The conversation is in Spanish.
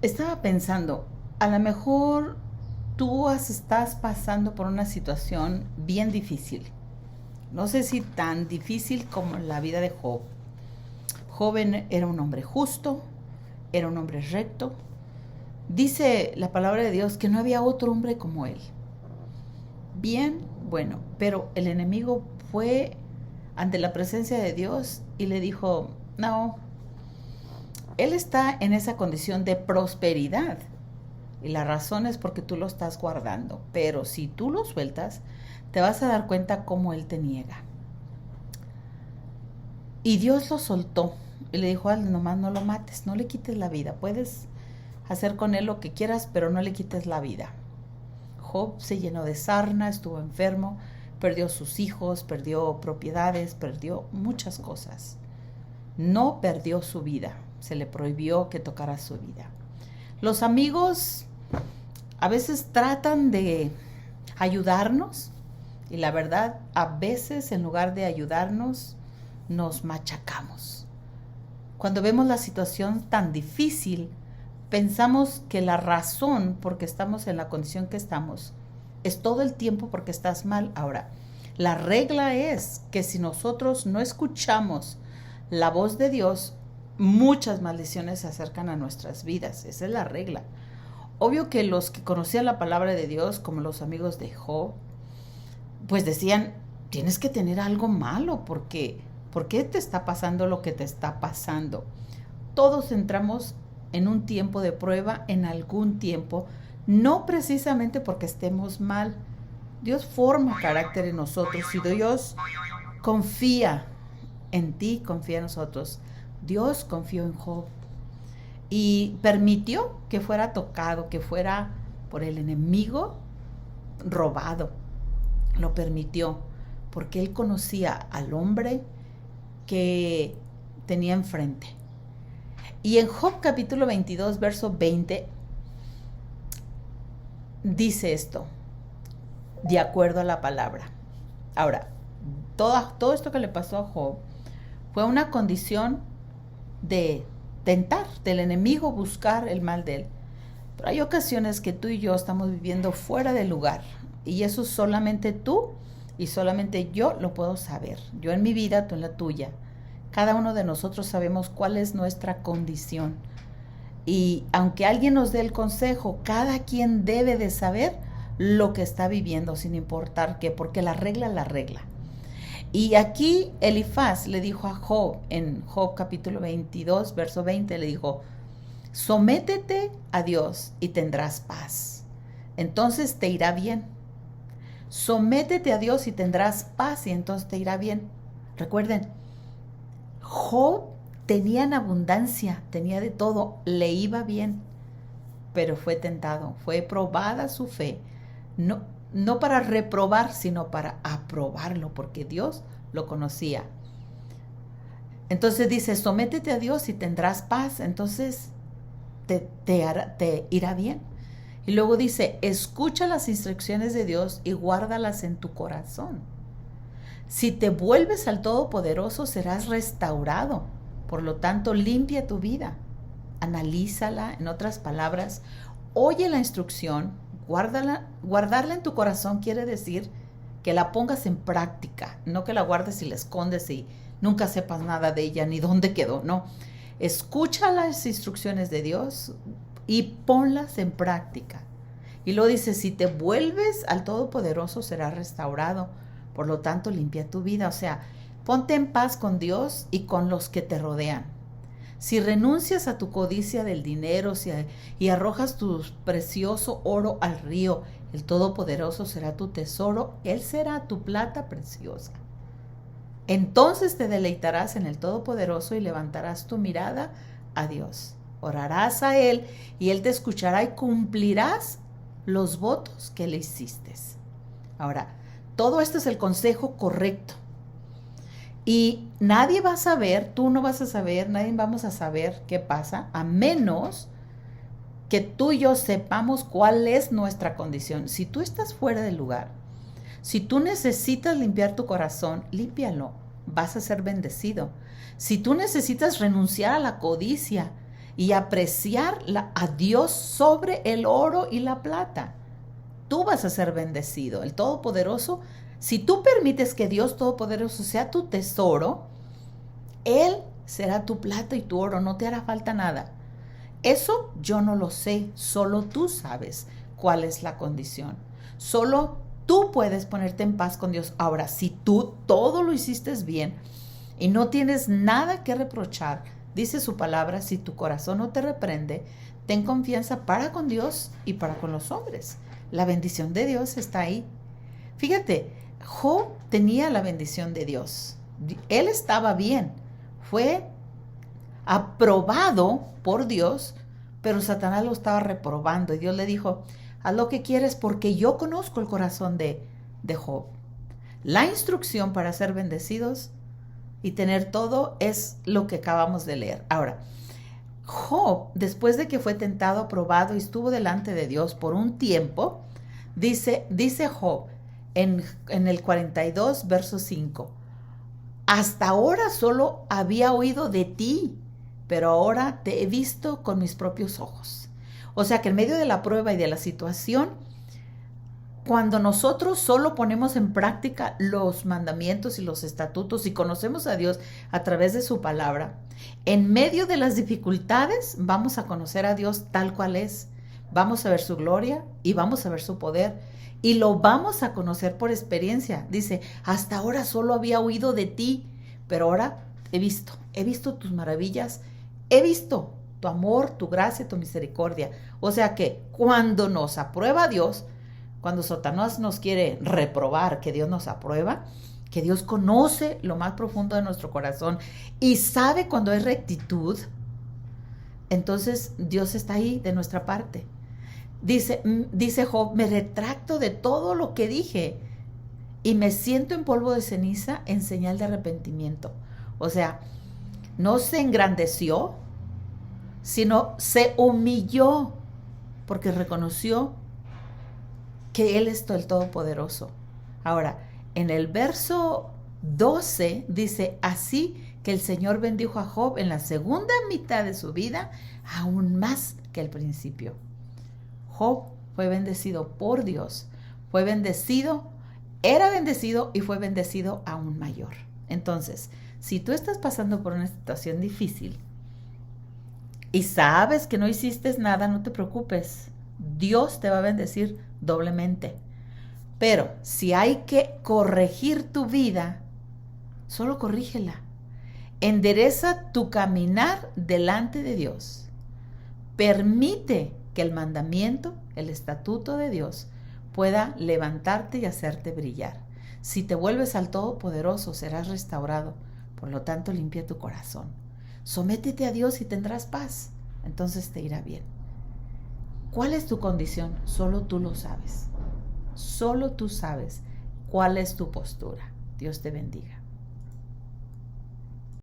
Estaba pensando, a lo mejor estás pasando por una situación bien difícil. No sé si tan difícil como la vida de Job. Job era un hombre justo, era un hombre recto. Dice la palabra de Dios que no había otro hombre como él. Bien, bueno, pero el enemigo fue ante la presencia de Dios y le dijo, no, él está en esa condición de prosperidad. Y la razón es porque tú lo estás guardando. Pero si tú lo sueltas, te vas a dar cuenta cómo él te niega. Y Dios lo soltó. Y le dijo, nomás no lo mates, no le quites la vida. Puedes hacer con él lo que quieras, pero no le quites la vida. Job se llenó de sarna, estuvo enfermo, perdió sus hijos, perdió propiedades, perdió muchas cosas. No perdió su vida. Se le prohibió que tocara su vida. Los amigos a veces tratan de ayudarnos y la verdad, a veces en lugar de ayudarnos, nos machacamos. Cuando vemos la situación tan difícil, pensamos que la razón por qué estamos en la condición que estamos es todo el tiempo porque estás mal. Ahora, la regla es que si nosotros no escuchamos la voz de Dios, muchas maldiciones se acercan a nuestras vidas. Esa es la regla. Obvio que los que conocían la palabra de Dios, como los amigos de Job, pues decían, tienes que tener algo malo, porque ¿por qué te está pasando lo que te está pasando? Todos entramos en un tiempo de prueba, en algún tiempo, no precisamente porque estemos mal. Dios forma carácter en nosotros y Dios confía en ti, confía en nosotros. Dios confió en Job y permitió que fuera tocado, que fuera por el enemigo robado. Lo permitió porque él conocía al hombre que tenía enfrente. Y en Job capítulo 22, verso 20, dice esto, de acuerdo a la palabra. Ahora, todo esto que le pasó a Job fue una condición de tentar, del enemigo buscar el mal de él. Pero hay ocasiones que tú y yo estamos viviendo fuera del lugar. Y eso solamente tú y solamente yo lo puedo saber. Yo en mi vida, tú en la tuya. Cada uno de nosotros sabemos cuál es nuestra condición. Y aunque alguien nos dé el consejo, cada quien debe de saber lo que está viviendo, sin importar qué, porque la regla es la regla. Y aquí Elifaz le dijo a Job, en Job capítulo 22, verso 20, le dijo, sométete a Dios y tendrás paz. Entonces te irá bien. Sométete a Dios y tendrás paz y entonces te irá bien. Recuerden, Job tenía en abundancia, tenía de todo, le iba bien, pero fue tentado, fue probada su fe. No para reprobar, sino para aprobarlo, porque Dios lo conocía. Entonces dice, sométete a Dios y tendrás paz, entonces te irá bien. Y luego dice, escucha las instrucciones de Dios y guárdalas en tu corazón. Si te vuelves al Todopoderoso, serás restaurado. Por lo tanto, limpia tu vida. Analízala, en otras palabras, oye la instrucción, guardarla en tu corazón quiere decir que la pongas en práctica, no que la guardes y la escondes y nunca sepas nada de ella ni dónde quedó, no. Escucha las instrucciones de Dios y ponlas en práctica. Y luego dice, si te vuelves al Todopoderoso serás restaurado, por lo tanto limpia tu vida, o sea, ponte en paz con Dios y con los que te rodean. Si renuncias a tu codicia del dinero y arrojas tu precioso oro al río, el Todopoderoso será tu tesoro, Él será tu plata preciosa. Entonces te deleitarás en el Todopoderoso y levantarás tu mirada a Dios. Orarás a Él y Él te escuchará y cumplirás los votos que le hiciste. Ahora, todo esto es el consejo correcto. Y nadie va a saber, tú no vas a saber, nadie vamos a saber qué pasa, a menos que tú y yo sepamos cuál es nuestra condición. Si tú estás fuera del lugar, si tú necesitas limpiar tu corazón, límpialo, vas a ser bendecido. Si tú necesitas renunciar a la codicia y apreciar a Dios sobre el oro y la plata. Tú vas a ser bendecido. El Todopoderoso, si tú permites que Dios Todopoderoso sea tu tesoro, Él será tu plata y tu oro, no te hará falta nada. Eso yo no lo sé, solo tú sabes cuál es la condición. Solo tú puedes ponerte en paz con Dios. Ahora, si tú todo lo hiciste bien y no tienes nada que reprochar, dice su palabra, si tu corazón no te reprende, ten confianza para con Dios y para con los hombres. La bendición de Dios está ahí. Fíjate, Job tenía la bendición de Dios. Él estaba bien. Fue aprobado por Dios, pero Satanás lo estaba reprobando. Y Dios le dijo, haz lo que quieres porque yo conozco el corazón de Job. La instrucción para ser bendecidos y tener todo es lo que acabamos de leer. Ahora, Job, después de que fue tentado, aprobado y estuvo delante de Dios por un tiempo, dice Job en el 42, verso 5, hasta ahora solo había oído de ti, pero ahora te he visto con mis propios ojos. O sea que en medio de la prueba y de la situación, cuando nosotros solo ponemos en práctica los mandamientos y los estatutos y conocemos a Dios a través de su palabra, en medio de las dificultades vamos a conocer a Dios tal cual es. Vamos a ver su gloria y vamos a ver su poder y lo vamos a conocer por experiencia. Dice, hasta ahora solo había oído de ti, pero ahora he visto tus maravillas, he visto tu amor, tu gracia, tu misericordia. O sea que cuando nos aprueba Dios, cuando Satanás nos quiere reprobar, que Dios nos aprueba, que Dios conoce lo más profundo de nuestro corazón y sabe cuando hay rectitud, entonces Dios está ahí de nuestra parte. Dice Job, me retracto de todo lo que dije y me siento en polvo de ceniza en señal de arrepentimiento. O sea, no se engrandeció, sino se humilló porque reconoció que Él es el Todopoderoso. Ahora, en el verso 12 dice, así que el Señor bendijo a Job en la segunda mitad de su vida, aún más que al principio. Job fue bendecido por Dios, era bendecido y fue bendecido aún mayor. Entonces, si tú estás pasando por una situación difícil y sabes que no hiciste nada, no te preocupes. Dios te va a bendecir doblemente. Pero si hay que corregir tu vida, solo corrígela. Endereza tu caminar delante de Dios. Permite que el mandamiento, el estatuto de Dios, pueda levantarte y hacerte brillar. Si te vuelves al Todopoderoso, serás restaurado. Por lo tanto, limpia tu corazón. Sométete a Dios y tendrás paz. Entonces te irá bien. ¿Cuál es tu condición? Solo tú lo sabes. Solo tú sabes cuál es tu postura. Dios te bendiga.